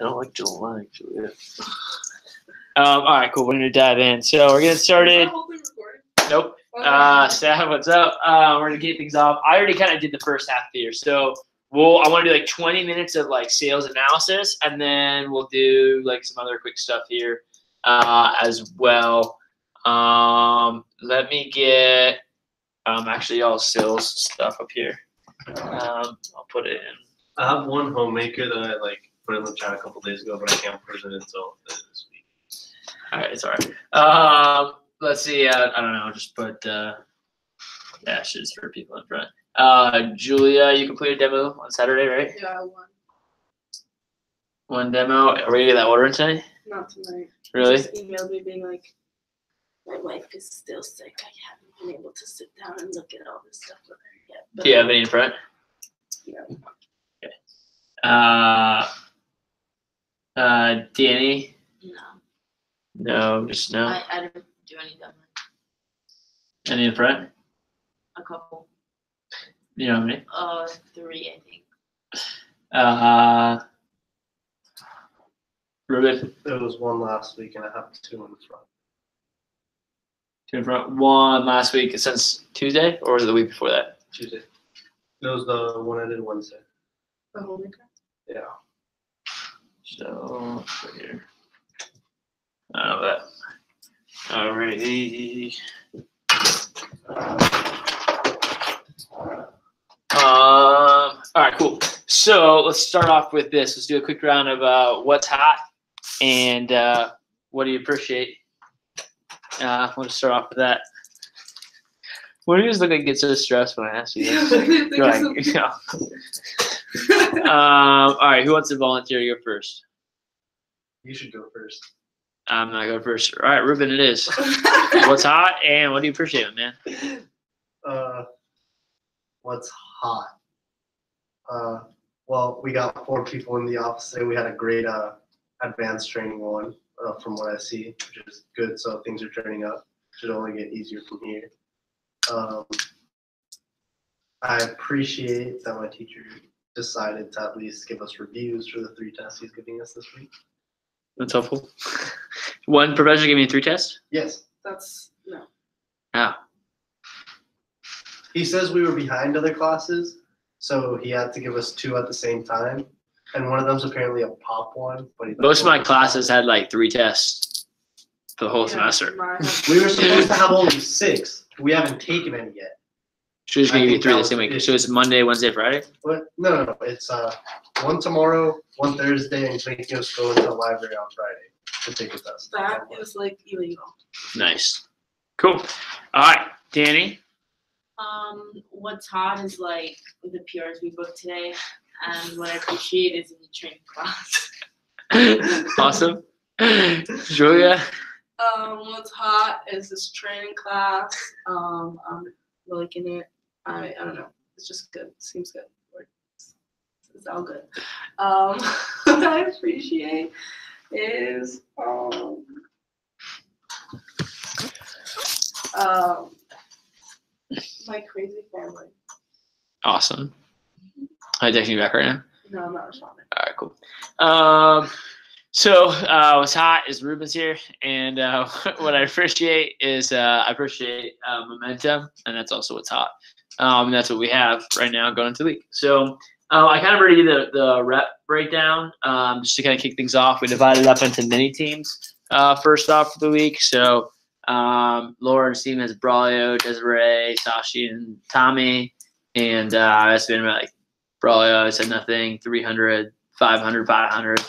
I don't like July, Julia. All right, cool. We're gonna dive in. So we're getting started. Nope. Seth, what's up? We're gonna kick things off. I already kind of did the first half of the year, so I want to do like 20 minutes of like sales analysis, and then we'll do like some other quick stuff here as well. Let me get actually all sales stuff up here. I'll put it in. I have one homemaker that I like put in the chat a couple days ago, but I can't put it until this week. All right, it's all right. Let's see. I don't know. Just put dashes for people in front. Julia, you completed a demo on Saturday, right? Yeah, I won. One demo. Are we gonna get that order in today? Not tonight. Really? Just emailed me being like, my wife is still sick. I haven't been able to sit down and look at all this stuff with her yet. But, Do you have any in front? Yeah. Okay. Danny? No. No, just no. I didn't do any demo. Any in front? A couple. You know how many? 3, I think. Ruben? There was one last week, and I have 2 in front. 2 in front. One last week since Tuesday, or was it the week before that? Tuesday. It was the one I did Wednesday. The homemaker? Yeah. So, right here. That. Alrighty. All right, cool. So let's start off with this. Let's do a quick round of what's hot and what do you appreciate. We'll just start off with that. What do you guys look like? Get so stressed when I ask you this. You're like, you know. All right, who wants to volunteer to go first? You should go first. I'm not going first. All right, Ruben, it is. What's hot and what do you appreciate, man? What's hot? Well, we got 4 people in the office today. We had a great advanced training one from what I see, which is good. So things are turning up. Should only get easier from here. I appreciate that my teacher decided to at least give us reviews for the 3 tests he's giving us this week. That's helpful. One professor gave me 3 tests? Yes. That's, no. Oh. He says we were behind other classes, so he had to give us 2 at the same time. And one of them's apparently a pop one. But most of my classes had like 3 tests for the whole semester. We were supposed to have only 6. We haven't taken any yet. She was going to give you 3 the same week. So it's Monday, Wednesday, Friday? What? No. It's one tomorrow, one Thursday, and he's making us go into the library on Friday to take a test. That is like illegal. Nice. Cool. All right, Danny. What's hot is like the PRs we booked today, and what I appreciate is in the training class. Awesome. Julia. What's hot is this training class. I'm liking it. I don't know. It's just good. Seems good. It's all good. What I appreciate is my crazy family. Awesome. Are you texting me back right now? No, I'm not responding. All right, cool. So what's hot is Ruben's here, and what I appreciate is I appreciate momentum, and that's also what's hot. And that's what we have right now going into the week. So I kind of already did the rep breakdown just to kind of kick things off. We divided up into mini teams first off for the week. So Lauren's team has Braulio, Desiree, Sashi, and Tommy. And I estimated like Braulio, I said nothing, 300, 500, 500. Does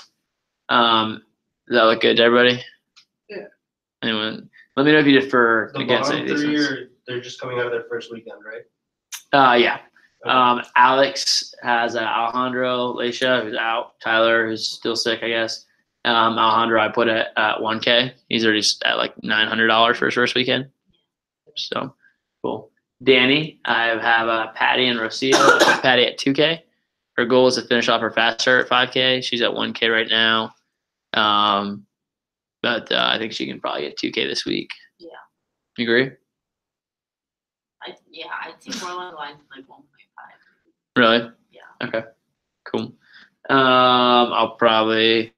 that look good to everybody? Yeah. Anyone? Let me know if you defer The against bottom any of these 3 ones. they're just coming out of their first weekend, right? Yeah. Alex has Alejandro Leisha, who's out. Tyler, who's still sick, I guess. Alejandro, I put at 1K. He's already at like $900 for his first weekend. So cool. Danny, I have Patty and Rocio. Patty at 2K. Her goal is to finish off her faster at 5K. She's at 1K right now. But I think she can probably get 2K this week. Yeah. You agree? I think more along the lines of like 1.5. Really? Yeah. Okay. Cool. I'll probably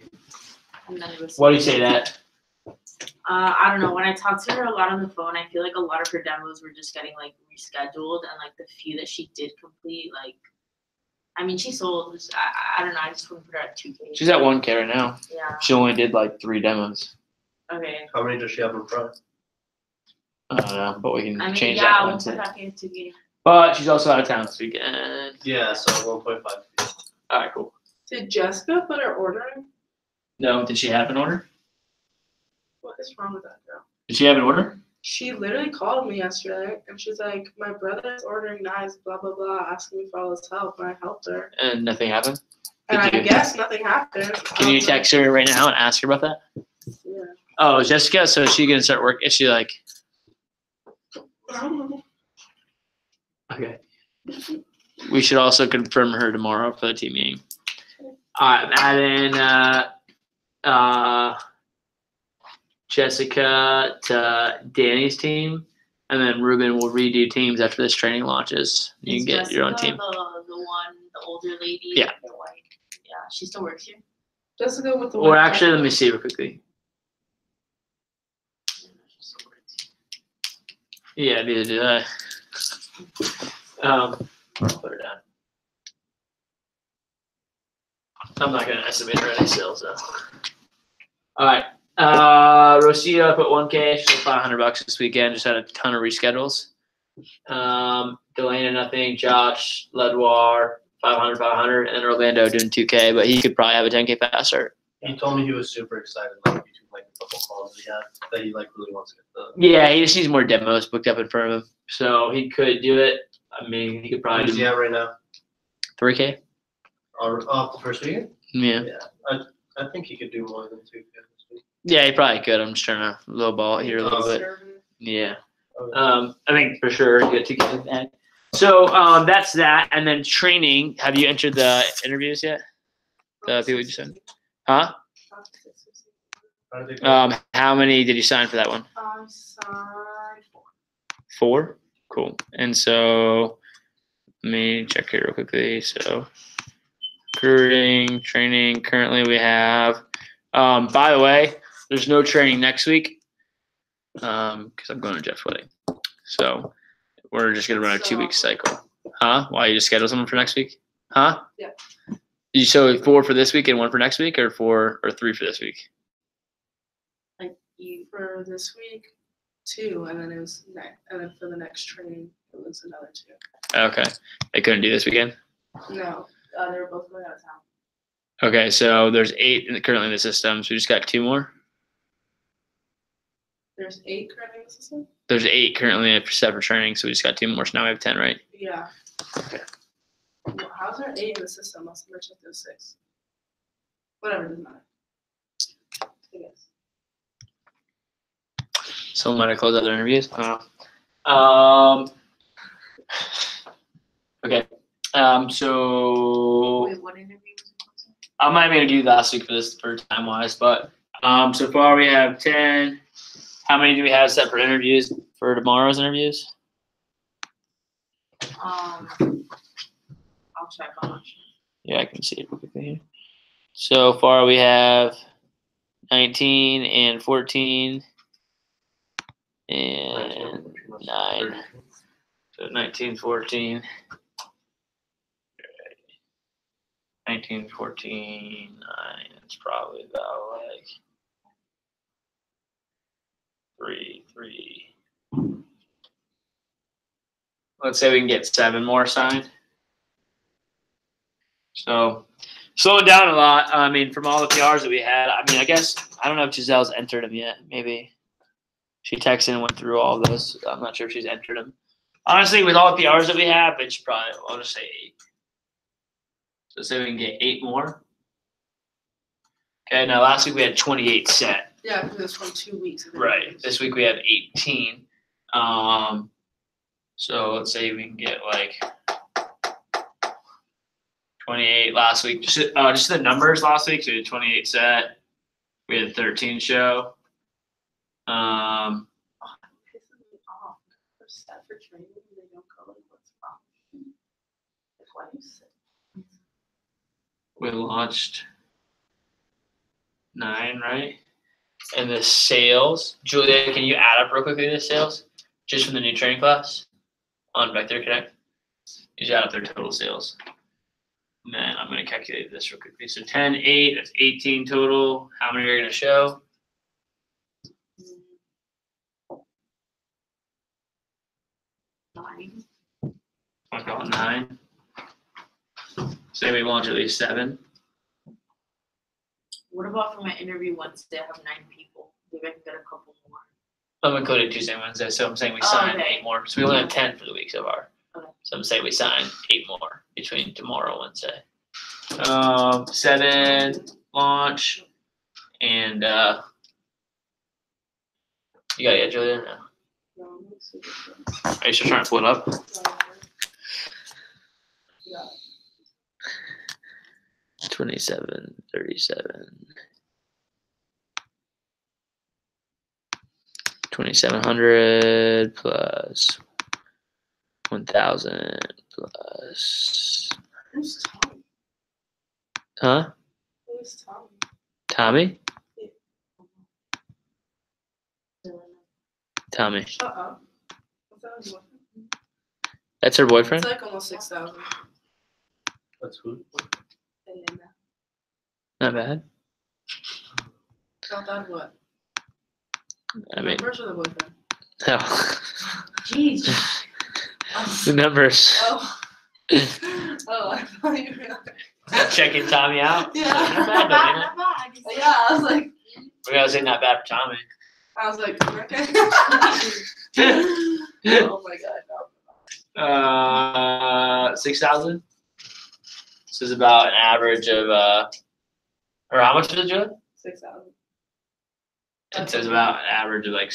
and then it was. Why do you say that? I don't know. When I talked to her a lot on the phone, I feel like a lot of her demos were just getting like rescheduled, and like the few that she did complete, like, I mean, she sold. I don't know. I just wouldn't put her at 2K. She's at 1K right now. Yeah. She only did like 3 demos. Okay. How many does she have in front? I don't know, but we can I mean, change yeah, that I one. won't put her at 2K. But she's also out of town this weekend. Yeah, so 1.5. All right, cool. Did Jessica put her order in? No, did she have an order? What is wrong with that girl? Did she have an order? She literally called me yesterday and she's like, my brother's ordering knives, blah, blah, blah, asking me for all his help. And I helped her. And nothing happened? And Did I you- guess nothing happened. Can you text her right now and ask her about that? Yeah. Oh, Jessica, so is she going to start work? Is she like, I don't know. okay. We should also confirm her tomorrow for the team meeting. All right, I'm adding Jessica to Danny's team, and then Ruben will redo teams after this training launches. You can Is get your own Jessica team. The older lady. Yeah. The white. Yeah, she still works here. Jessica with the Or white actually, let jacket. me see real quickly. Yeah, neither did I. I'll put her down. I'm not gonna estimate her any sales though. All right. Rosita put 1K. She sold $500 this weekend. Just had a ton of reschedules. Delana nothing. Josh Ledwar 500, and then Orlando doing 2K. But he could probably have a 10K faster. He told me he was super excited, like between like the couple calls that he had, that he like really wants to get the. Yeah, he just needs more demos booked up in front of him, so he could do it. I mean, he could What probably is he do at right now? 3K. Or off the first weekend? Yeah. I think he could do more than 2K this week. Yeah, he probably could. I'm just trying to lowball it here a little bit. Yeah. I think for sure get to get that. So that's that, and then training. Have you entered the interviews yet? The people you sent? Huh? How did they go? How many did you sign for that one? I signed 4. 4. Cool. And so let me check here real quickly. So recruiting, training. Currently we have. By the way, there's no training next week. Because I'm going to Jeff's wedding. So we're just gonna run a 2-week cycle. Huh? Why you just schedule someone for next week? Huh? Yeah. You so 4 for this week and 1 for next week, or 4 or 3 for this week? Like for this week, 2, and then it was and then for the next training it was another 2. Okay. They couldn't do this weekend. No, they were both going out of town. Okay, so there's 8 currently in the system. So we just got 2 more. There's 8 currently in the system. There's 8 currently set for training, so we just got 2 more. So now we have 10, right? Yeah. Okay. Well, how's there 8 in the system? Must have checked those 6. Whatever, doesn't matter. I guess. Someone might have closed out their interviews. I don't know. Okay. So Wait, what interview was it? I'm not even gonna do last week for this for time wise, but so far we have 10. How many do we have set for interviews for tomorrow's interviews? I'll check how much. Yeah, I can see it real quickly here. So far we have 19 and 14 and 9. So 19, 14. 19, 14, 9. It's probably about like 3. Let's say we can get 7 more signed. So slowing down a lot. I mean, from all the PRs that we had, I mean, I guess I don't know if Giselle's entered them yet. Maybe she texted and went through all of those. I'm not sure if she's entered them. Honestly, with all the PRs that we have, it's probably, I'll just say 8. So say we can get 8 more. Okay, now last week we had 28 set. Yeah, because it was from 2 weeks. ago. Right. This week we have 18. So let's say we can get like 28 last week. Just the numbers last week. So we had 28 set. We had 13 show. Pisses me off. They're set for training and they don't go. What's wrong? Like, why do you sit? We launched 9, right? And the sales, Julia, can you add up real quickly the sales just from the new training class on Vector Connect? You just add up their total sales. And then I'm going to calculate this real quickly. So 10, 8, that's 18 total. How many are going to show? 9. I'll call it 9. So we launch at least 7. What about for my interview Wednesday? I have 9 people. Maybe I can get a couple more. I'm including Tuesday and Wednesday, so I'm saying we sign okay. 8 more. So we only have 10 for the week so far. Okay. So I'm saying we sign 8 more between tomorrow and Wednesday. 7 launch, and you got it, Julia? No. No, it's super good. Are you still trying to pull it up? Yeah. 27, 37. 2,700 plus 1,000 plus. Who's Tommy? Huh? Who's Tommy? Tommy? Tommy. Shut up. What's that his boyfriend? That's her boyfriend? It's like almost 6,000. That's who? Not bad. Not that what? I mean, Numbers or the boyfriend? no. Jeez. The numbers. Oh. Oh, I thought you were. Checking Tommy out. Yeah. Not bad, though, ain't it? Not bad. Yeah, I was like, We gotta say not bad for Tommy. okay. Oh my god, no. 6,000. This is about an average of or how much is it, Julie? 6,000. It says about an average of like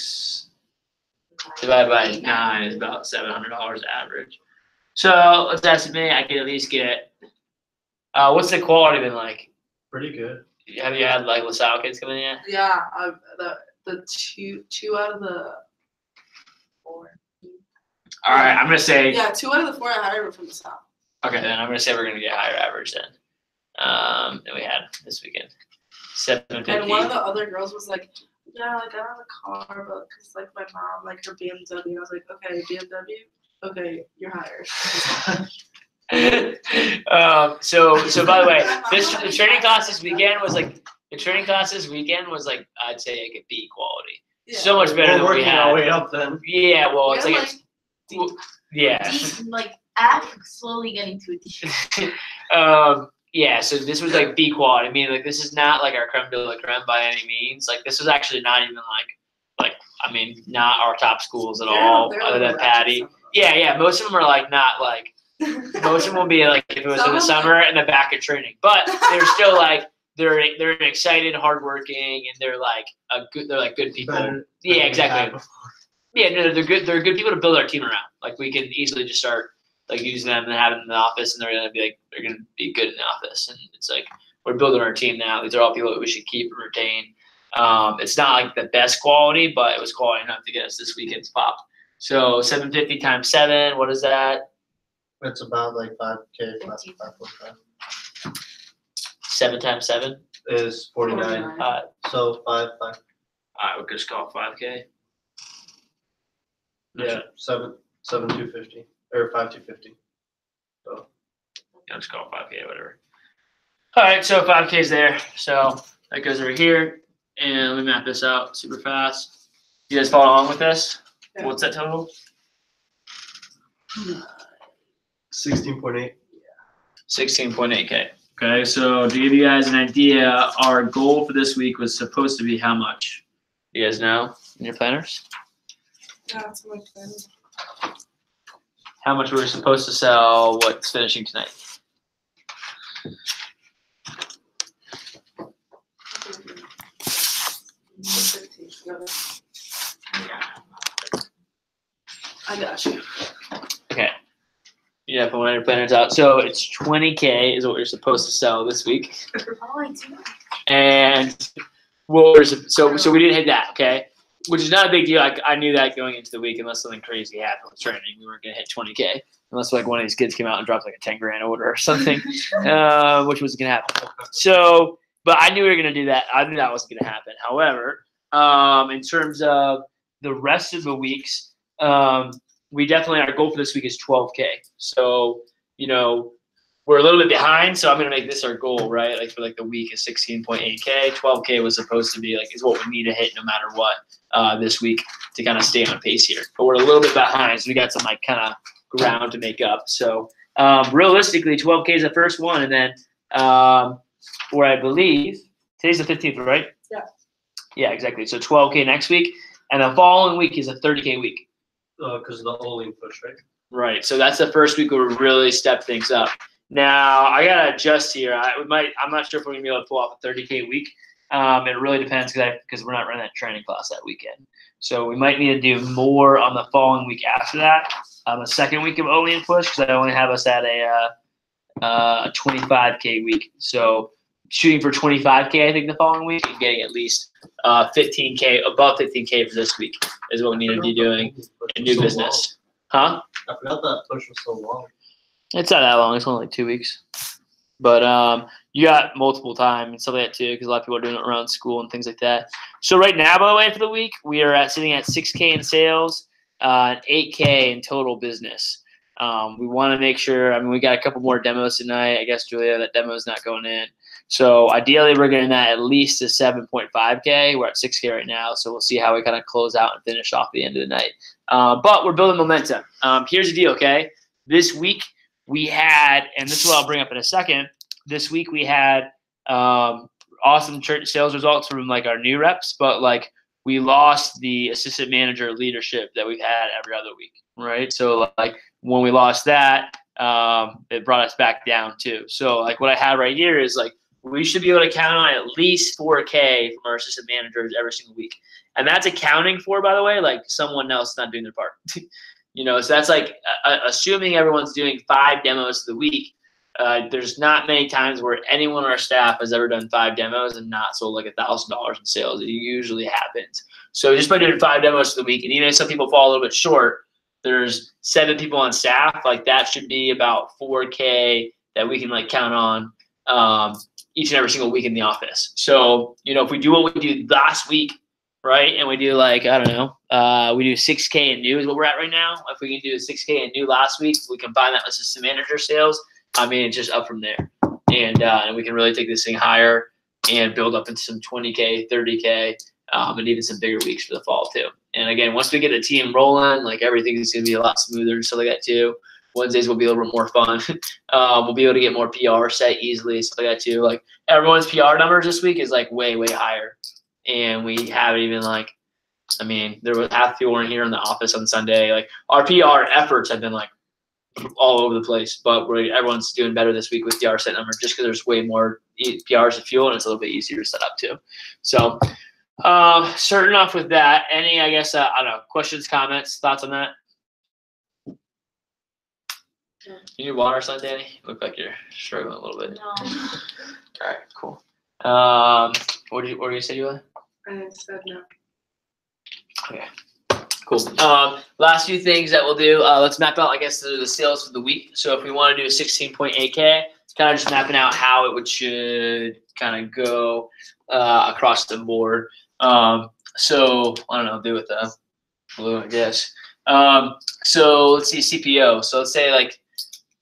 divided by 9 is about $700 average. So let's estimate I could at least get. What's the quality been like? Pretty good. Have you had like LaSalle kids come in yet? Yeah, the two out of the 4. All right, I'm gonna say. Yeah, 2 out of the 4 I hired were from the South. Okay, then I'm gonna say we're gonna get higher average then. Than we had this weekend. 750. And one of the other girls was like, yeah, like I don't have a car, but cause like my mom, like her BMW. And I was like, okay, BMW, okay, you're hired. So by the way, the training class this weekend was like I'd say like a B quality. Yeah. So much better We're than we working our had. way up then. Yeah, well, it's We like, had, well, yeah. Like F slowly getting to a D. Yeah, so this was like B quality. I mean, like this is not like our creme de la creme by any means. Like this was actually not even like I mean, not our top schools at all, they're other than like Patty. Yeah, most of them are like not like. Most of them will be like if it was in the summer in the back of training, but they're still like they're excited, hardworking, and they're like good people. Yeah, exactly. Yeah, no, they're good. They're good people to build our team around. Like we can easily just start like using them and have them in the office, and they're gonna be good in the office. And it's like we're building our team now. These are all people that we should keep and retain. It's not like the best quality, but it was quality enough to get us this weekend's pop. So 750 times 7, what is that? It's about like 5K plus 5.5. 7 times 7 is 49. So 5. All right, we'll just call it 5K. Yeah, 7,250 or 5,250. So Yeah, let's call it 5K, whatever. All right, so 5K is there. So that goes over here, and let me map this out super fast. You guys follow along with this? Yeah. What's that total? 16.8. 16.8K. Okay, so to give you guys an idea, our goal for this week was supposed to be how much? You guys know in your planners? Yeah, it's my plan. How much we were supposed to sell, what's finishing tonight? I got you. Okay. Yeah, put one of your planners out. So it's 20K is what we're supposed to sell this week. Oh, I do. And what we're so we didn't hit that, okay? Which is not a big deal. I knew that going into the week, unless something crazy happened with training, we weren't gonna hit 20K. Unless like one of these kids came out and dropped like a 10 grand order or something, which was gonna happen. So, But I knew we were going to do that. I knew that wasn't going to happen. However, in terms of the rest of the weeks, we definitely, our goal for this week is 12K. So, we're a little bit behind, so I'm going to make this our goal, right? Like for like the week is 16.8K. 12K was supposed to be like, is what we need to hit no matter what this week to kind of stay on pace here. But we're a little bit behind, so we got some like kind of ground to make up. So realistically, 12K is the first one. And then where I believe today's the 15th, right? Yeah. Yeah, exactly. So 12K next week. And the following week is a 30K week. Because of the Olean push, right? Right. So that's the first week where we really step things up. Now I gotta adjust here. I'm not sure if we're gonna be able to pull off a 30K week. It really depends because we're not running that training class that weekend. So we might need to do more on the following week after that. The second week of Olean push because I only have us at a 25K week. So shooting for 25K, I think the following week and getting at least 15K above 15K for this week is what we need to be doing in new business. Huh? I forgot that push was so long. It's not that long. It's only like 2 weeks. But you got multiple time and stuff like that too because a lot of people are doing it around school and things like that. So right now, by the way, for the week, we are sitting at 6K in sales and 8K in total business. We want to make sure, we got a couple more demos tonight. I guess, Julia, that demo is not going in. So ideally, we're getting that at least to 7.5K. We're at 6K right now, so we'll see how we kind of close out and finish off the end of the night. But we're building momentum. Here's the deal, okay? This week we had, and this is what I'll bring up in a second, this week we had awesome church sales results from like our new reps, but like we lost the assistant manager leadership that we've had every other week, right? So like when we lost that, it brought us back down too. So like what I have right here is like we should be able to count on at least 4K from our assistant managers every single week. And that's accounting for, by the way, like someone else not doing their part. So that's like assuming everyone's doing 5 demos of the week. There's not many times where anyone on our staff has ever done 5 demos and not sold like $1,000 in sales. It usually happens. So just by doing 5 demos of the week, and even if some people fall a little bit short, there's 7 people on staff. Like that should be about 4K that we can like count on each and every single week in the office. So, if we do what we did last week, right, and we do like, I don't know, we do 6K in new is what we're at right now. If we can do 6K in new last week, we combine that with assistant manager sales. It's just up from there. And we can really take this thing higher and build up into some 20K, 30K, and even some bigger weeks for the fall too. And again, once we get the team rolling, like everything is going to be a lot smoother and stuff like that too. Wednesdays will be a little bit more fun. We'll be able to get more PR set easily, stuff like that too. Like everyone's PR numbers this week is like way, way higher. And we haven't even like, there was half the people weren't here in the office on Sunday. Like our PR efforts have been like all over the place, but everyone's doing better this week with PR set number just because there's way more PRs to fuel and it's a little bit easier to set up too. So starting off with that, any, I guess, I don't know, questions, comments, thoughts on that? You need water or something, Danny? You look like you're struggling a little bit. No. All right, cool. What do you say you were? I said no. Okay, cool. Last few things that we'll do. Let's map out, I guess, the sales for the week. So if we want to do a 16.8K, it's kind of just mapping out how it should kind of go across the board. So I don't know, do with the blue, I guess. So let's see CPO. So let's say like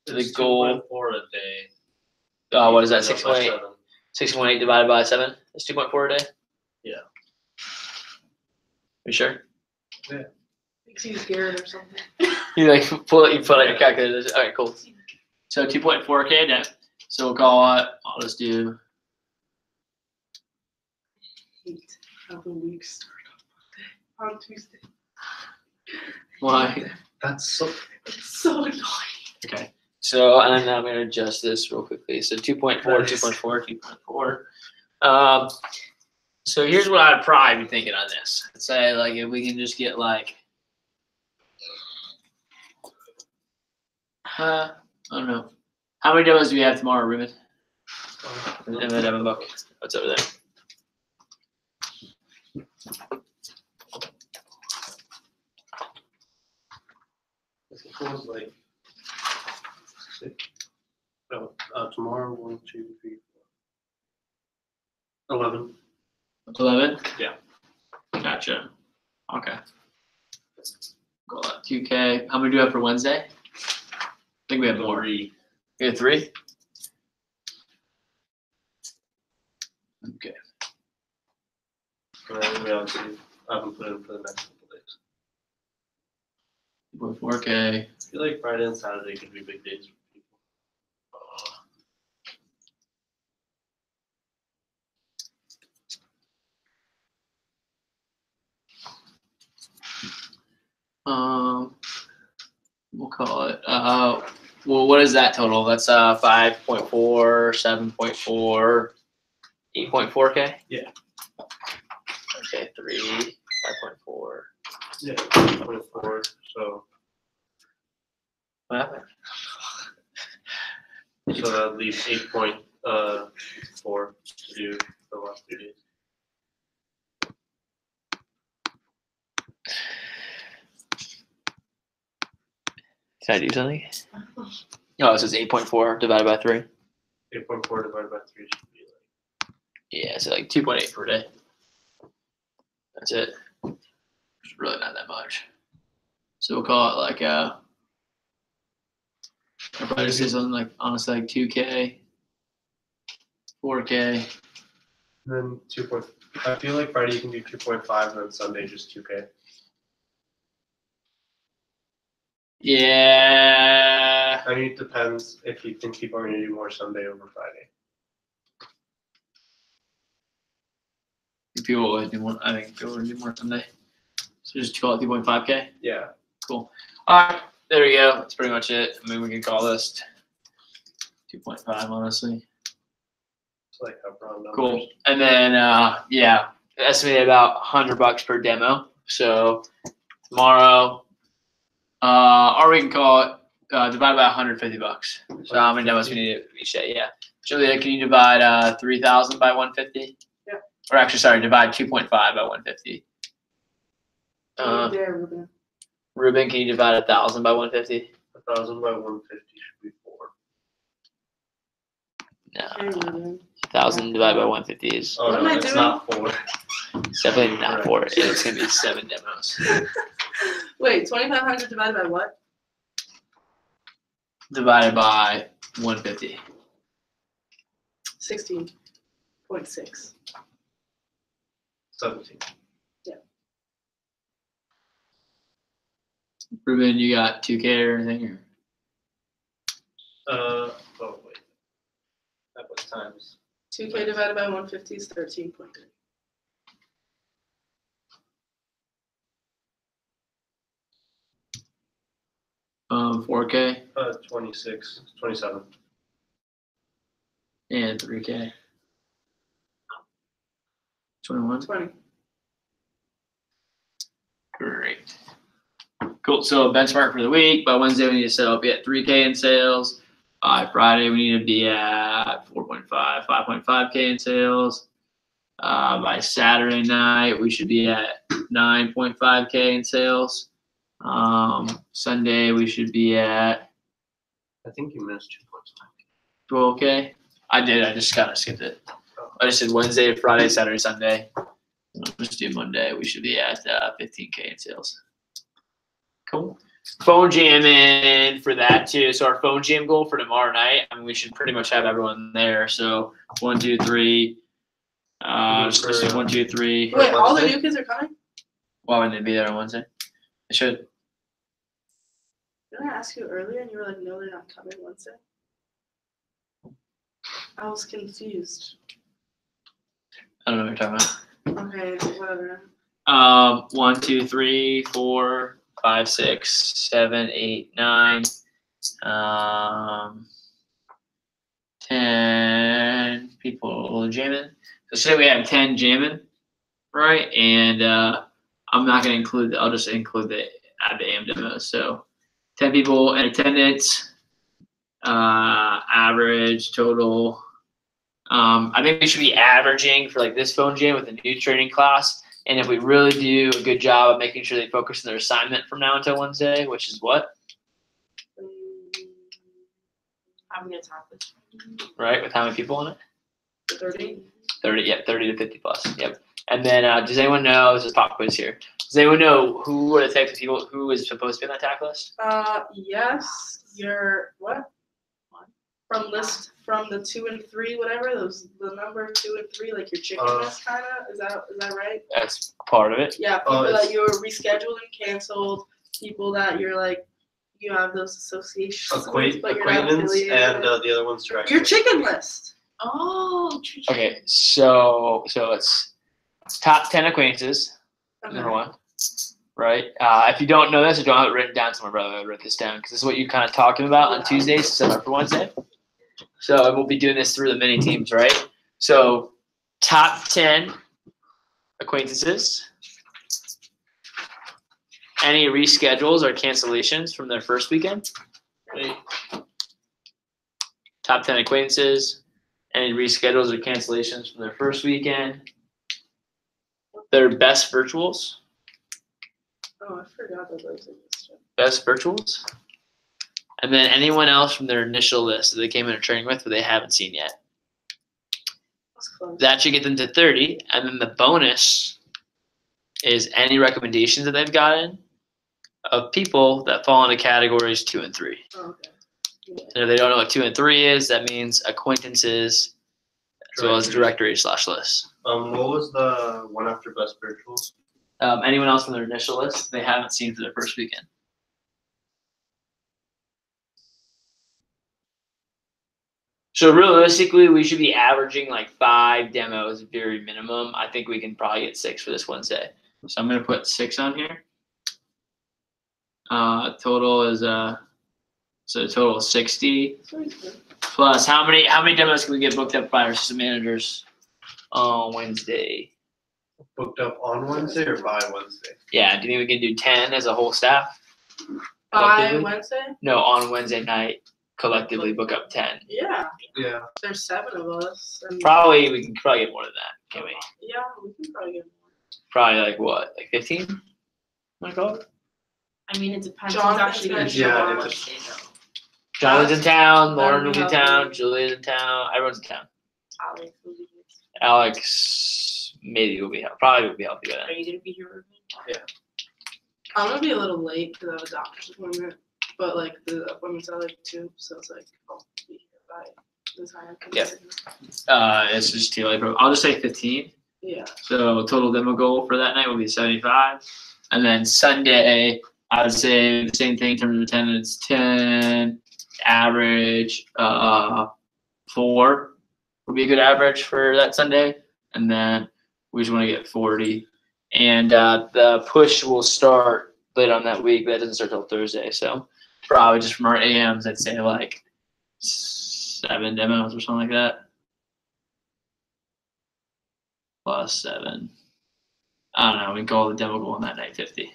the goal. 2.4 a day. What is that? 6.8. 6.8 divided by 7. That's 2.4 a day. Yeah. You sure? Yeah. Makes you scared or something. You pull out your calculator. All right, cool. So 2.4K a day. So we'll call it. I'll just do. Hate how the week started on Tuesday. Why? That's so. It's so annoying. Okay. So and then I'm gonna adjust this real quickly. So 2.4, 2.4, 2.4. So here's what I'd probably be thinking on this. I'd say like if we can just get like I don't know. How many demos do we have tomorrow, Ruben? In the demo book. What's over there? Like tomorrow 1, 2, 3, 11. 11? Yeah. Gotcha. Okay. Go up 2K. How many do we have for Wednesday? I think we have more. 3. We have 3? Okay. And then we obviously haven't put in for the next couple days. 4K. I feel like Friday and Saturday could be big days for people. We'll call it. Well, what is that total? That's 5.4, 7.4, 8.4K. Yeah. Okay, 3, 5.4. Yeah, 24. So What happened? so that leaves 8.4 to do the last 3 days. Can I do something? Oh, it says 8.4 divided by 3. 8.4 divided by 3 should be like. Yeah, so like 2.8 per day. That's it. It's really not that much. So we'll call it like I'll probably just say something like honestly like 2K, 4K. Then 2. I feel like Friday you can do 2.5, and then Sunday just 2K. Yeah. I mean, it depends if you think people are going to do more Sunday over Friday. People always do more. I think people will do more Sunday. So just call it 2.5K. Yeah. Cool. All right, there we go. That's pretty much it. I mean, we can call this 2.5, honestly. It's like up round numbers. Cool. And then, yeah, estimated about $100 per demo. So tomorrow, or we can call it divided by $150. So how many demos we need to each day? Yeah. Julia, can you divide 3,000 by 150? Yeah. Or actually, sorry, divide 2.5 by 150. There, Ruben. Ruben, can you divide 1,000 by 150? 1,000 by 150 should be 4. Hey, No. Ruben. 1,000 divided by 150 is Oh What no, am I it's doing? not 4. it's definitely not 4. It's gonna be 7 demos. Wait, 2,500 divided by what? Divided by 150. 16.6. 17. Ruben, you got 2K or anything? Oh wait. That was times. 2K divided by 150 is 13.3. Or 4K 26, 27. and 3K. 21. 20. Great. Cool. So benchmark for the week. By Wednesday, we need to set up at 3K in sales. By Friday, we need to be at 4.5, 5.5K in sales. By Saturday night, we should be at 9.5K in sales. Sunday, we should be at I think you missed 2.5. 12K. I did. I just kind of skipped it. I just did Wednesday, Friday, Saturday, Sunday. Let's do Monday. We should be at 15K in sales. Cool. Phone jam in for that too. So our phone jam goal for tomorrow night. I mean, we should pretty much have everyone there. So 1, 2, 3. Just do 1, 2, 3. Wait, all the new kids are coming? Why wouldn't they be there on Wednesday? They should. Didn't I ask you earlier and you were like, no, they're not coming Wednesday? I was confused. I don't know what you're talking about. Okay, whatever. 1, 2, 3, 4, 5, 6, 7, 8, 9. 10 people jamming. So say we have 10 jamming, right? And I'm not gonna include. I'll just include the add the AM demos. So 10 people in attendance. Average total. I think we should be averaging for like this phone jam with a new training class. And if we really do a good job of making sure they focus on their assignment from now until Wednesday, which is what? I'm gonna talk with Right? With how many people in it? 30. 30 to 50 plus. Yep. And then does anyone know, this is pop quiz here, does anyone know who are the types of people who is supposed to be on that tack list? Yes, you're what? From the 2 and 3, whatever, the number 2 and 3, like your chicken list kinda? Is that right? That's part of it. Yeah, people that you're rescheduled and canceled, people that you're like, you have those associations with, but you're not Acquaintance, affiliated and with. the other one's direct. Your chicken list. Oh, Okay, so it's top 10 acquaintances, number one, right? If you don't know this, or don't have it written down somewhere, brother, I wrote this down because this is what you're kind of talking about on Tuesdays, set up for Wednesday. So we'll be doing this through the mini teams, right? So top 10 acquaintances. Any reschedules or cancellations from their first weekend? Right. Top 10 acquaintances. Any reschedules or cancellations from their first weekend? Their best virtuals. Oh, I forgot that those existed. Best virtuals. And then anyone else from their initial list that they came in training with but they haven't seen yet. That's close. That should get them to 30. And then the bonus is any recommendations that they've gotten of people that fall into categories 2 and 3. Oh, okay. Yeah. And if they don't know what 2 and 3 is, that means acquaintances as well as directory/list. What was the one after best virtuals? Anyone else from their initial list they haven't seen for their first weekend. So realistically, we should be averaging like 5 demos, very minimum. I think we can probably get 6 for this Wednesday. So I'm gonna put 6 on here. Total is so a total of 60 plus. How many demos can we get booked up by our assistant managers on Wednesday? Booked up on Wednesday or by Wednesday? Yeah, do you think we can do 10 as a whole staff? By Collectively? Wednesday? No, on Wednesday night, collectively book up 10. Yeah, Yeah. there's 7 of us. And Probably we can probably get more than that, can we? yeah, we can probably get more. Probably like what, like 15? Want to call it? I mean, it depends John who's actually going to is show yeah, up it Wednesday, though. John's in town, Lauren will be in That'd be town, helpful. Julia's in town, everyone's in town. Alex will be here. Alex maybe will be probably will be healthy by Are then. you going to be here with me? I'm gonna be a little late because I have a doctor's appointment, but like the appointment's at like 2, so it's like I'll be here by the time I can. Yep. It's just too late, bro. I'll just say 15. Yeah. So total demo goal for that night will be 75. And then Sunday, I would say the same thing in terms of attendance, 10, average, 4 would be a good average for that Sunday. And then we just want to get 40. And the push will start late on that week, but that doesn't start till Thursday. So probably just from our AMs, I'd say like 7 demos or something like that. Plus 7. I don't know. We can call the demo goal on that night 50.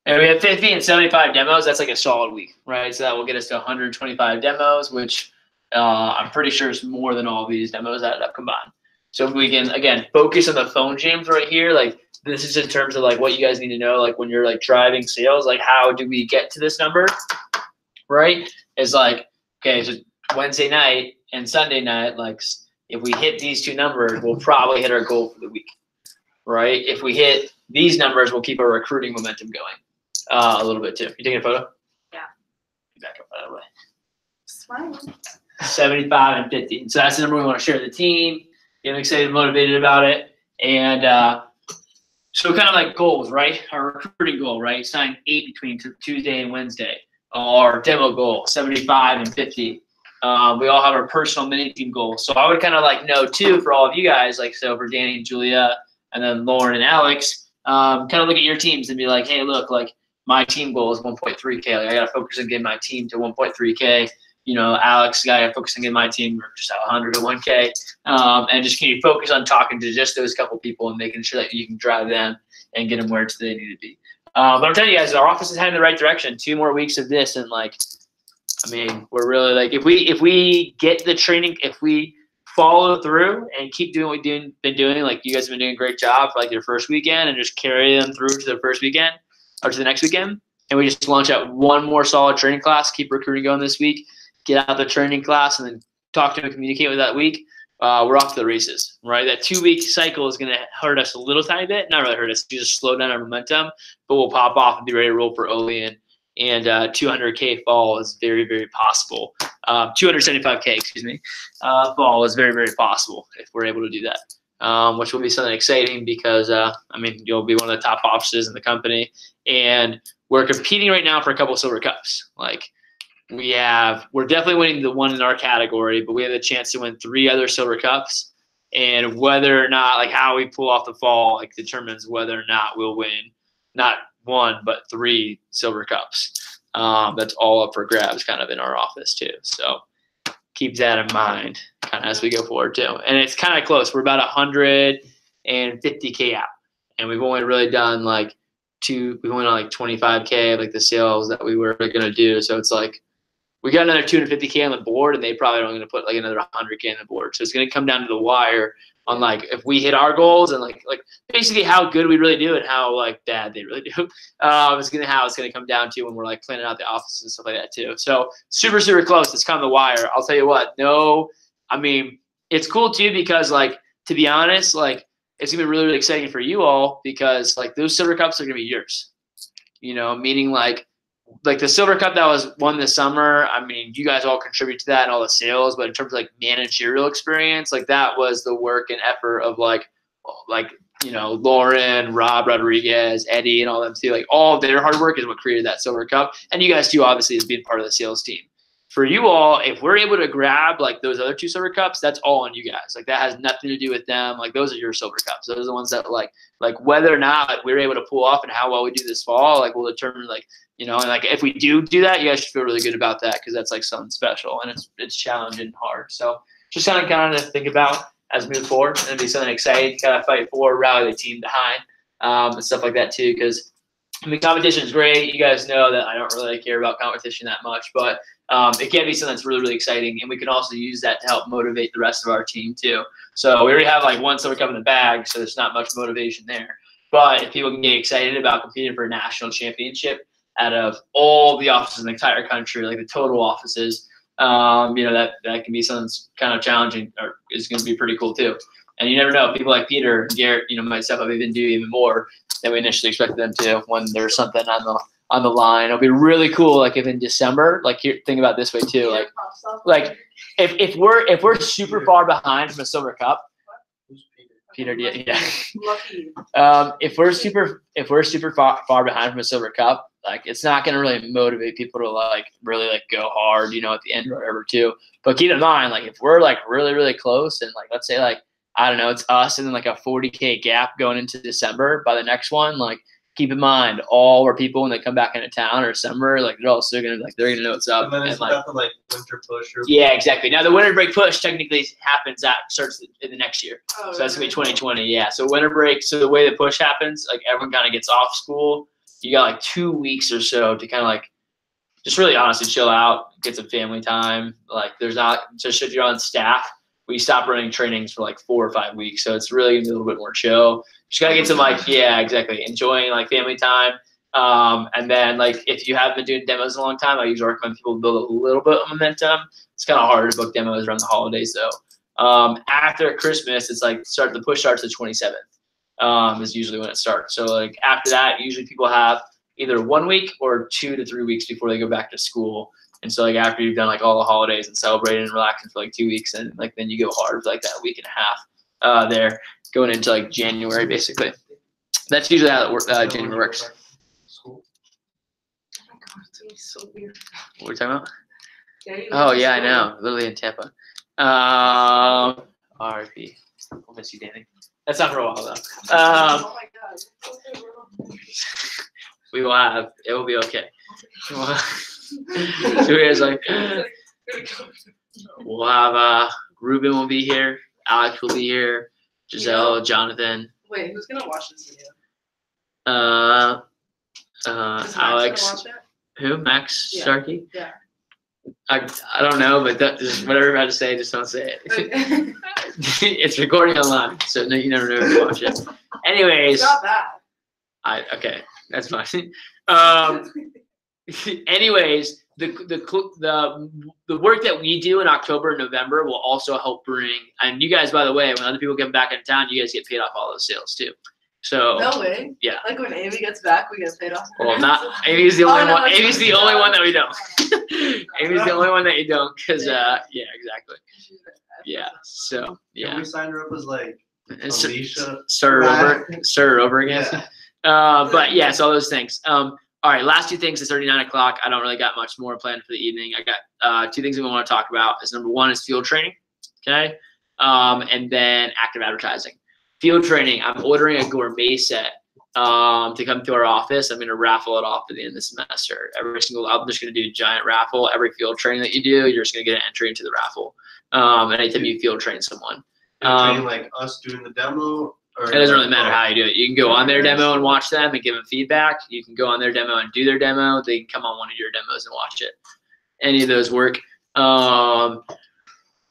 And we have 50 and 75 demos. That's like a solid week, right? So that will get us to 125 demos, which I'm pretty sure is more than all of these demos added up combined. So if we can, again, focus on the phone jams right here, like this is in terms of like what you guys need to know, like when you're like driving sales, like how do we get to this number, right? It's like, okay, so Wednesday night and Sunday night, like if we hit these 2 numbers, we'll probably hit our goal for the week, right? If we hit these numbers, we'll keep our recruiting momentum going a little bit too. You taking a photo? Yeah. Back up by the way. Smiling. 75 and 50. So that's the number we want to share with the team. Get them excited, motivated about it. And so kind of like goals, right? Our recruiting goal, right? Sign 8 between Tuesday and Wednesday. Our demo goal, 75 and 50. We all have our personal mini team goals. So I would kind of like know too for all of you guys, like so for Danny and Julia and then Lauren and Alex, kind of look at your teams and be like, hey, look, like my team goal is 1.3K. Like I got to focus on getting my team to 1.3K. You know, Alex, got to focus on getting my team just at 100 to 1K. And just can you focus on talking to just those couple people and making sure that you can drive them and get them where they need to be. But I'm telling you guys, our office is heading in the right direction. 2 more weeks of this, and like, I mean, we're really like, if we get the training, if we follow through and keep doing what we've been doing, like you guys have been doing a great job for like your first weekend, and just carry them through to their first weekend or to the next weekend, and we just launch out 1 more solid training class, keep recruiting going this week, get out the training class, and then talk to them and communicate with that week. we're off to the races, right? That 2-week cycle is going to hurt us a little tiny bit. Not really hurt us, just slow down our momentum, but we'll pop off and be ready to roll for Olean. And 200K fall is very, very possible. 275K, excuse me, fall is very, very possible if we're able to do that, which will be something exciting because, I mean, you'll be one of the top offices in the company. And we're competing right now for a couple of silver cups. Like, we're definitely winning the one in our category, but we have the chance to win 3 other silver cups. And whether or not, like, how we pull off the fall, like, determines whether or not we'll win not 1 but 3 silver cups. That's all up for grabs, kind of in our office too. So keep that in mind, kind of as we go forward too. And it's kind of close. We're about 150K out, and we've only really done like we went on like 25K, like the sales that we were going to do. So it's like, we got another 250K on the board, and they probably are going to put like another 100K on the board. So it's going to come down to the wire on like if we hit our goals and like basically how good we really do and how like bad they really do. It's gonna come down to when we're like planning out the offices and stuff like that too. So super, super close. It's kind of the wire. I'll tell you what. No, I mean, it's cool too because like, to be honest, like it's gonna be really, really exciting for you all because like those silver cups are gonna be yours. You know, meaning like the silver cup that was won this summer, I mean, you guys all contribute to that and all the sales, but in terms of like managerial experience, like that was the work and effort of like, you know, Lauren, Rob Rodriguez, Eddie, and all them too. Like all of their hard work is what created that silver cup. And you guys too, obviously, as being part of the sales team. For you all, if we're able to grab like those other 2 silver cups, that's all on you guys. Like that has nothing to do with them. Like those are your silver cups. Those are the ones that like whether or not like, we're able to pull off and how well we do this fall, like will determine like, you know, and like if we do that, you guys should feel really good about that because that's like something special and it's challenging and hard. So just kind of think about as we move forward and be something exciting to kind of fight for, rally the team behind, and stuff like that too. Because I mean, competition is great. You guys know that I don't really care about competition that much, but it can be something that's really, really exciting, and we can also use that to help motivate the rest of our team too. So we already have like 1 silver cup in the bag, so there's not much motivation there. But if people can get excited about competing for a national championship out of all the offices in the entire country, like the total offices, you know, that can be something that's kind of challenging or is going to be pretty cool too. And you never know, people like Peter and Garrett, you know, might step up even do even more than we initially expected them to when there's something on the line. It'll be really cool, like if in December, like here, think about it this way too, like if we're super far behind from a silver cup, Peter, yeah. If we're super far behind from a silver cup, like it's not going to really motivate people to like really like go hard, you know, at the end or whatever too. But keep in mind, like if we're like really, really close and like let's say like I don't know, it's us and then like a 40K gap going into December by the next one, like keep in mind all our people when they come back into town or summer, like they're all still gonna like they're gonna know what's up. And then it's like, about the like winter push or yeah, exactly. Now the winter break push technically happens starts in the next year. Oh, so that's gonna be 2020. Yeah. So winter break, so the way the push happens, like everyone kind of gets off school. You got like 2 weeks or so to kind of like just really honestly chill out, get some family time. Like there's not just if you're on staff, we stop running trainings for like 4 or 5 weeks. So it's really gonna be a little bit more chill. Just gotta get some like, yeah, exactly. Enjoying like family time. And then like if you have been doing demos a long time, I usually recommend people build a little bit of momentum. It's kind of hard to book demos around the holidays though. After Christmas, it's like the push starts the 27th. Is usually when it starts. So like after that, usually people have either 1 week or 2 to 3 weeks before they go back to school. And so like after you've done like all the holidays and celebrating and relaxing for like 2 weeks, and like then you go hard for like that week and a half there going into like January basically. That's usually how January works. Oh my god, it's gonna be so weird. What are we talking about? Yeah, Oh yeah, I know. Literally in Tampa. RIP. I'll miss you, Danny. That's not for a while though. Oh my god. Okay, bro. We will have. It will be okay. So here's like, we'll have Ruben will be here, Alex will be here, Giselle, Jonathan. Wait, who's gonna watch this video? Is Max Alex. gonna watch it? Who? Max Yeah. Starkey? Yeah. I don't know, but that just whatever I'm about to say, just don't say it. Okay. It's recording online, so no, you never know if you watch it. Anyways, It's not bad. okay, that's fine. Anyways, the work that we do in October and November will also help bring. And you guys, by the way, when other people get back in town, you guys get paid off all those sales too. So No way. yeah. Like when Amy gets back, we get paid off. Well, not Amy's the only Oh, no, one. that's Amy's the true. only one that we don't. Amy's the only one that you don't, because yeah, exactly. Yeah. So Yeah. yeah. We signed her up as like And so- Alicia. start her over again. Yeah. But yeah, so all those things. All right, last two things. It's already 9 o'clock. I don't really got much more planned for the evening. I got two things that we want to talk about. Is number one is field training, okay, and then active advertising. Field training. I'm ordering a gourmet set to come to our office. I'm going to raffle it off at the end of the semester. I'm just going to do a giant raffle. Every field training that you do, you're just going to get an entry into the raffle. Anytime you field train someone. Training like us doing the demo. Or It doesn't really matter how you do it. You can go on their demo and watch them and give them feedback. You can go on their demo and do their demo. They can come on one of your demos and watch it. Any of those work.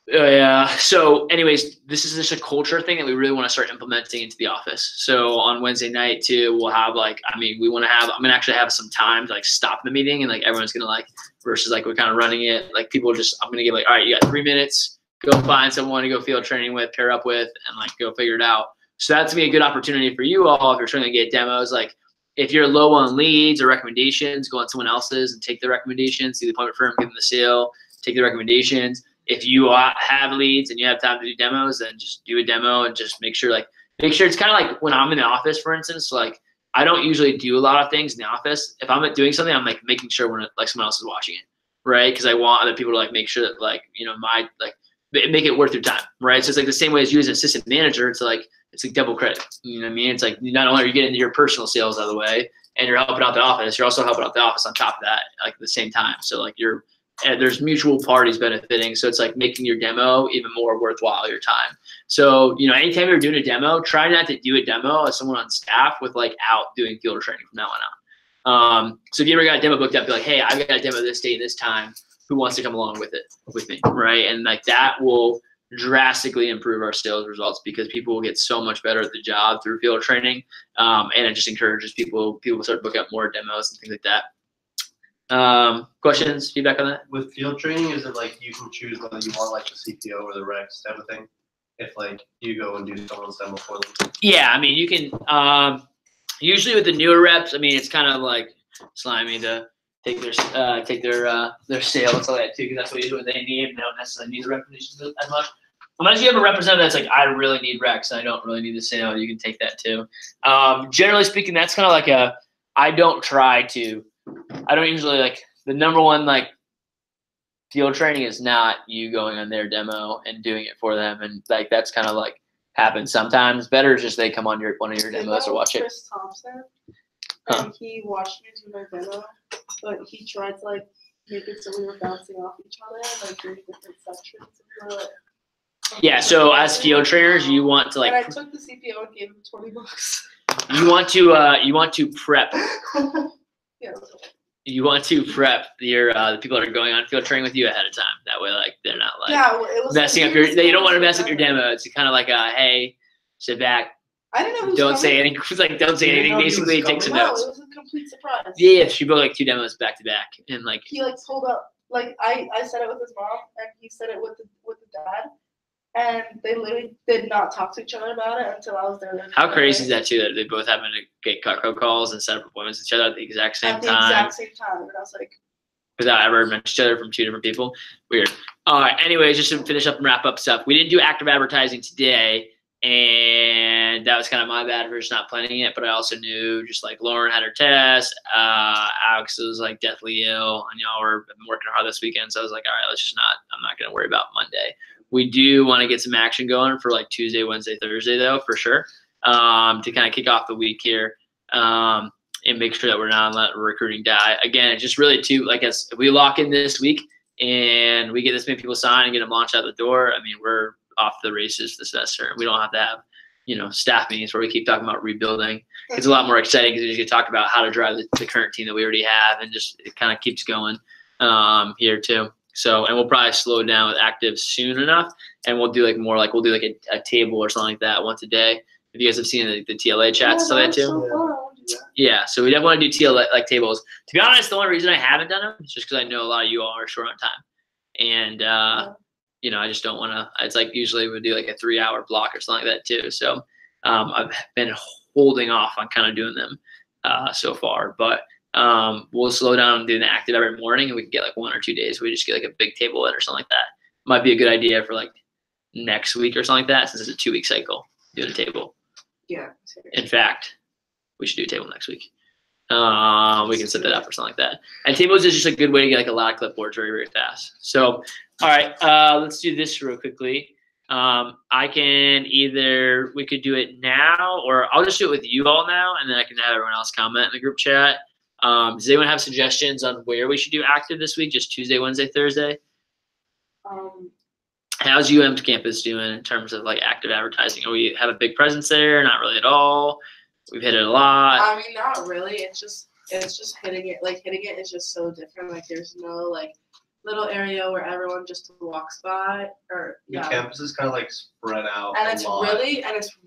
Yeah. So anyways, this is just a culture thing that we really want to start implementing into the office. So on Wednesday night too, we'll have I'm going to actually have some time to like stop the meeting and like everyone's going to like, versus like we're kind of running it. Like people I'm going to give like, all right, you got 3 minutes, go find someone to go field training with, pair up with, and like go figure it out. So that's gonna be a good opportunity for you all if you're trying to get demos. Like if you're low on leads or recommendations, go on someone else's and take the recommendations, see the appointment firm, give them the sale, take the recommendations. If you have leads and you have time to do demos, then just do a demo and just make sure it's kind of like when I'm in the office, for instance, like I don't usually do a lot of things in the office. If I'm doing something, I'm like making sure when like someone else is watching it, right? Because I want other people to like make sure that like, you know, make it worth your time, right? So it's like the same way as you as an assistant manager. It's like double credit. You know what I mean? It's like not only are you getting your personal sales out of the way and you're helping out the office, you're also helping out the office on top of that, like at the same time. So like there's mutual parties benefiting. So it's like making your demo even more worthwhile your time. So, you know, anytime you're doing a demo, try not to do a demo as someone on staff with like out doing field training from now on out. So if you ever got a demo booked up, be like, hey, I've got a demo this date and this time. Who wants to come along with me, right? And like that will drastically improve our sales results because people will get so much better at the job through field training, and it just encourages people start booking up more demos and things like that. Questions, feedback on that? With field training, is it like you can choose whether you want like the CPO or the Rex type of thing? If like you go and do someone's demo for them. Yeah, I mean you can. Usually with the newer reps, I mean it's kind of like slimy to take their sale and stuff like that too, because that's what they need. They don't necessarily need the recognition as much. Unless you have a representative that's like, I really need Rex, I don't really need the sale, you can take that too. Generally speaking, that's kind of like I don't usually like the number one like field training is not you going on their demo and doing it for them, and like that's kind of like happens sometimes. Better is just they come on one of your demos or watch it. Chris Thompson, and he watched me do my demo, but he tried to like make it so we were bouncing off each other, like doing different sections. And yeah, so as field trainers, you want to like. And I took the CPO and gave him $20. You want to prep. Yeah. You want to prep your the people that are going on field training with you ahead of time. That way, like they're not like It was messing up your. You don't want to mess up your demo. It's kind of like hey, sit back. I didn't know who was Don't coming. say anything. Like don't say anything. You didn't know he was Basically, take some No, notes. it was a complete surprise. Yeah, she booked like 2 demos back to back, and like He like pulled up, like I said it with his mom, and he said it with the dad, and they literally did not talk to each other about it until I was there. how crazy is that too? That they both having to get Cutco calls and set up appointments with each other at the exact same At the time. exact same time, and I was like, Without ever mentioning each other from 2 different people. Weird. All right. Anyways, just to finish up and wrap up stuff, we didn't do active advertising today, and that was kind of my bad for just not planning it. But I also knew just like Lauren had her test, Alex was like deathly ill, and y'all were working hard this weekend. So I was like, all right, I'm not going to worry about Monday. We do want to get some action going for like Tuesday, Wednesday, Thursday though, for sure, to kind of kick off the week here. And make sure that we're not letting recruiting die. Again, it's just really if we lock in this week and we get this many people signed and get them launched out the door, I mean, we're off the races this semester. We don't have to have, staff meetings where we keep talking about rebuilding. It's a lot more exciting because we just get to talk about how to drive the current team that we already have, and just it kind of keeps going here too. So, and we'll probably slow down with active soon enough, and we'll do a table or something like that once a day. If you guys have seen the TLA chats, stuff like that too. Yeah, so we definitely want to do TL like tables. To be honest, the only reason I haven't done them is just because I know a lot of you all are short on time, and you know, I just don't want to. It's like usually we do like a 3-hour block or something like that too. So I've been holding off on kind of doing them so far, but we'll slow down and do the active every morning, and we can get like 1 or 2 days. We just get like a big table in or something like that. Might be a good idea for like next week or something like that, since it's a 2-week cycle doing a table. Yeah. In fact, we should do a table next week. We can set that up or something like that. And tables is just a good way to get like a lot of clipboards very, very fast. So, all right, let's do this real quickly. I can we could do it now, or I'll just do it with you all now, and then I can have everyone else comment in the group chat. Does anyone have suggestions on where we should do active this week? Just Tuesday, Wednesday, Thursday? How's UM's campus doing in terms of like active advertising? We have a big presence there? Not really at all. We've hit it a lot. I mean, not really. It's just hitting it. Like hitting it is just so different. Like there's no like little area where everyone just walks by, or The campus is kind of like spread out. and a it's lot.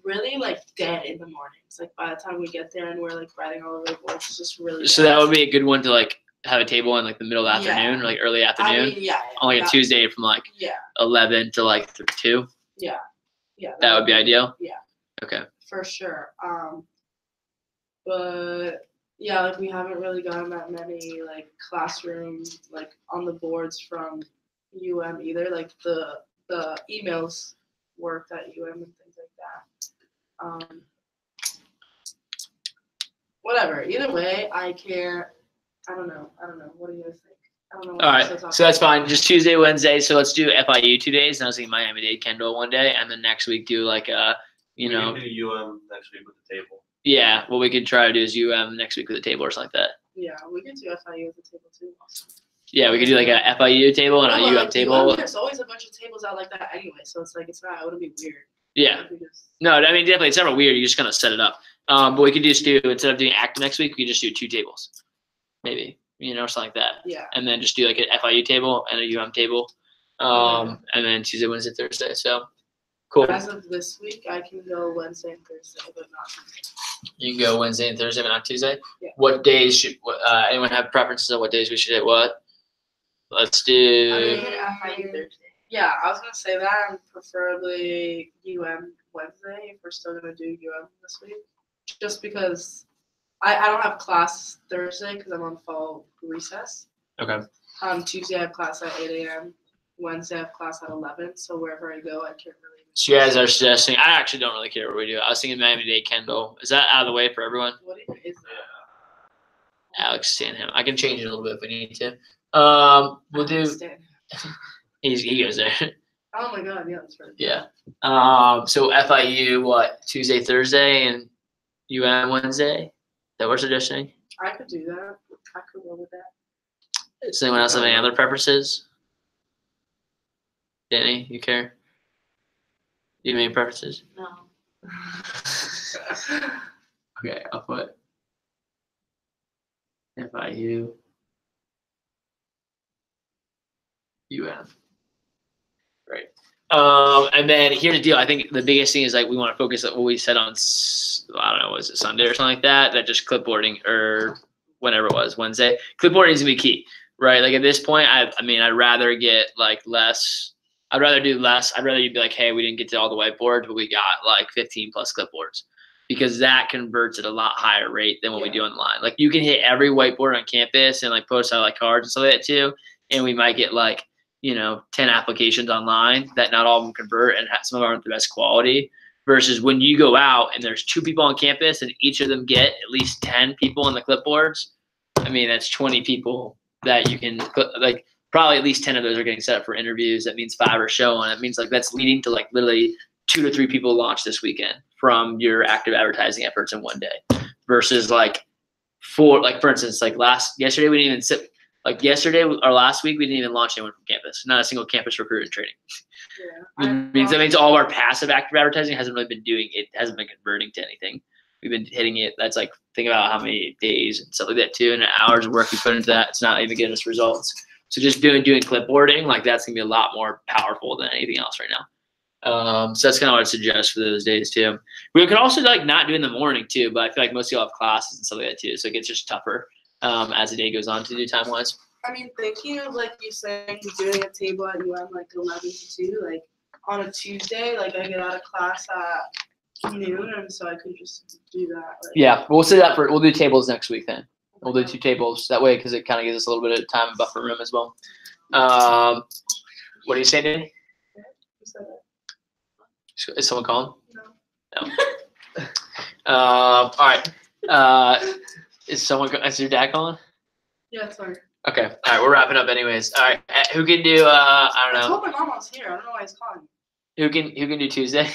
really like dead in the mornings. Like by the time we get there and we're like riding all over the boards, it's just really. So dead. that would be a good one to like have a table in like the middle of the afternoon, or like early afternoon, I mean, yeah. on like a Tuesday from like 11 to like 2. Yeah. That would be ideal. Yeah. Okay. For sure. But yeah, like we haven't really gotten that many like classrooms like on the boards from UM either. Like the emails worked at UM and things like that. Whatever. Either way, I care. I don't know. What do you guys think? I don't know. What All right, so that's fine. Just Tuesday, Wednesday. So let's do FIU 2 days, and I was thinking Miami-Dade, Kendall 1 day, and then next week do like a, We can do UM next week with the table. Yeah, what we could try to do is UM next week with a table or something like that. Yeah, we can do FIU at the table too. Also. Yeah, we could do like a FIU table and a UM like, table. There's always a bunch of tables out like that anyway, so it's like it wouldn't be weird. Yeah. No, I mean definitely it's never weird. You just kind of set it up. But we could just do, instead of doing active next week, we could just do 2 tables, maybe, or something like that. Yeah. And then just do like an FIU table and a UM table, and then Tuesday, Wednesday, Thursday. So cool. As of this week, I can go Wednesday and Thursday, but not Tuesday. You can go Wednesday and Thursday, but not Tuesday. Yeah. What days should anyone have preferences on what days we should hit what? Let's do. I mean, yeah, I was gonna say that, and preferably UM Wednesday if we're still gonna do UM this week, just because I don't have class Thursday because I'm on fall recess. Okay. Tuesday I have class at 8 a.m. Wednesday I have class at 11. So wherever I go, I can't really. So you guys are suggesting. I actually don't really care what we do. I was thinking Miami-Dade, Kendall. Is that out of the way for everyone? What even is that? Alex Stanham. I can change it a little bit if we need to. We'll do. He goes there. Oh my god, yeah, that's right. Yeah. So FIU Tuesday, Thursday, and UM Wednesday. Is that what we're suggesting? I could do that. I could go with that. Does anyone else have any other preferences? Danny, you care? Do you have any preferences? No. Okay, I'll put FIU, UM. Great. And then here's the deal. I think the biggest thing is like we want to focus on what we said on, I don't know, was it Sunday or something like that? That just clipboarding, or whenever it was, Wednesday. Clipboarding is gonna be key, right? Like at this point, I mean, I'd rather get like less. I'd rather do less. I'd rather you be like, hey, we didn't get to all the whiteboards, but we got like 15 plus clipboards, because that converts at a lot higher rate than what we do online. Like you can hit every whiteboard on campus and like post out like cards and stuff like that too, and we might get like 10 applications online that not all of them convert, and some of them aren't the best quality. Versus when you go out and there's 2 people on campus and each of them get at least 10 people on the clipboards. I mean, that's 20 people that you can like. Probably at least 10 of those are getting set up for interviews. That means 5 are showing. It means like that's leading to like literally 2 to 3 people launch this weekend from your active advertising efforts in one day, versus like 4. Like for instance, like yesterday we didn't even sit. Like yesterday or last week we didn't even launch anyone from campus. Not a single campus recruit in training. Yeah. That means all of our passive active advertising hasn't really been doing it. Hasn't been converting to anything. We've been hitting it. That's like think about how many days and stuff like that too, and hours of work we put into that. It's not even getting us results. So just doing clipboarding, like that's gonna be a lot more powerful than anything else right now. So that's kind of what I'd suggest for those days too. We could also like not do in the morning too, but I feel like most of y'all have classes and stuff like that too, so it gets just tougher as the day goes on to do time wise. I mean, thinking of like you saying doing a table at UM like 11 to 2, like on a Tuesday, like I get out of class at noon, and so I could just do that. Like, Yeah, we'll set that we'll do tables next week then. We'll do 2 tables that way because it kind of gives us a little bit of time and buffer room as well. What do you say, Danny? Who said that? Is someone calling? No. No. All right. Is your dad calling? Yeah, sorry. Okay. All right. We're wrapping up anyways. All right. Who can do, I I don't know. told my mom I was here. I don't know why he's calling me. Who can do Tuesday?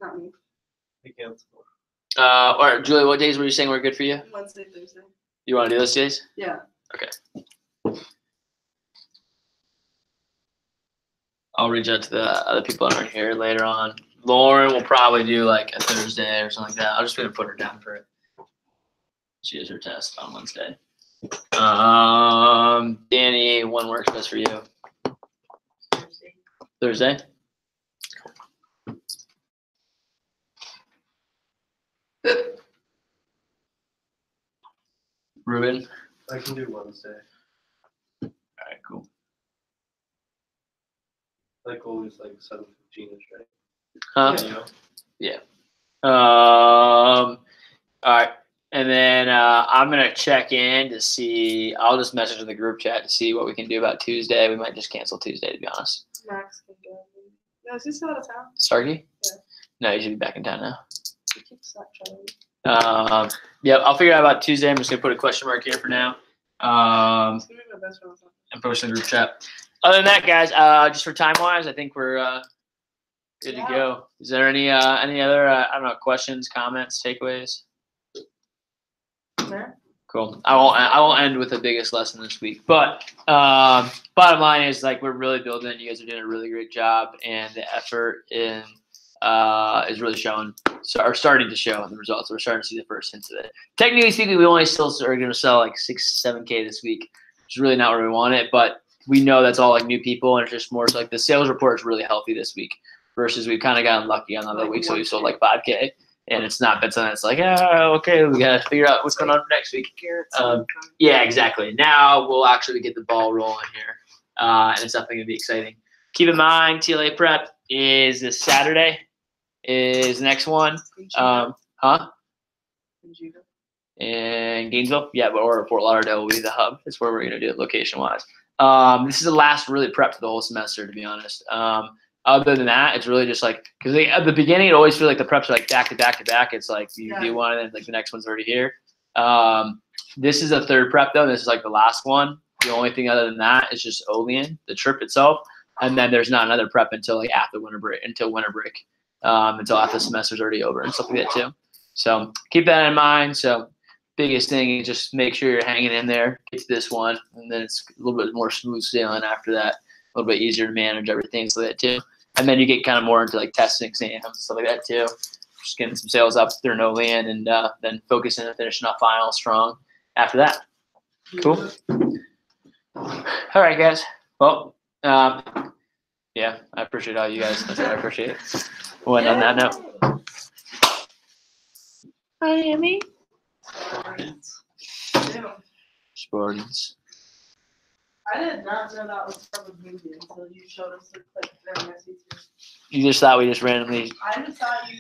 Not me. We cancel. All right, Julie, what days were you saying were good for you? Wednesday, Thursday. You want to do those days? Yeah. I'll reach out to the other people that aren't here later on. Lauren will probably do like a Thursday or something like that. I'm just gonna put her down for it. She has her test on Wednesday. Danny, when works best for you? Thursday? Ruben? I can do Wednesday. All right, cool. Like always, like 7:15ish, right? Huh? Yeah. All right. And then I'm gonna check in to see. I'll just message in the group chat to see what we can do about Tuesday. We might just cancel Tuesday, to be honest. Max can go. No, is he still out of town? Starkey? Yeah. No, you should be back in town now. He keeps Snapchatting. Yep, I'll figure out about Tuesday. I'm just gonna put a question mark here for now. He's gonna be my best friend. And post in the group chat. Other than that, guys, just for time wise, I think we're good to go. Is there any other I don't know, questions, comments, takeaways? No? Cool. I won't end with the biggest lesson this week, but bottom line is like we're really building. You guys are doing a really great job, and the effort is really showing, or starting to show in the results. We're starting to see the first hints of it. Technically speaking, we only still are going to sell like 6-7K this week, which is really not where we want it, but we know that's all like new people, and it's just more so like the sales report is really healthy this week versus we've kind of gotten lucky on other weeks, so we sold like 5K. And it's not been something that's like, okay, we got to figure out what's going on for next week. Yeah, exactly. Now we'll actually get the ball rolling here. And it's definitely going to be exciting. Keep in mind, TLA Prep is this Saturday, is the next one. In Gainesville? Yeah, or Fort Lauderdale will be the hub. That's where we're going to do it location-wise. This is the last really prep for the whole semester, to be honest. Other than that, it's really just like, because at the beginning, it always feels like the preps are like back to back to back. It's like you do one and then like the next one's already here. This is the third prep though. This is like the last one. The only thing other than that is just Olean, the trip itself. And then there's not another prep until like after winter break, until after the semester's already over and stuff like that too. So keep that in mind. So biggest thing is just make sure you're hanging in there, get to this one, and then it's a little bit more smooth sailing after that. A little bit easier to manage everything so that too. And then you get kind of more into like testing exams and stuff like that too. Just getting some sales up through Olean and then focusing and finishing off finals strong after that. Cool. All right, guys. Well, yeah, I appreciate all you guys. That's what I appreciate. We'll end on that note. Miami. Spartans. I did not know that was from a movie until you showed us the clip there on my CT. You just thought we just randomly. I just thought you.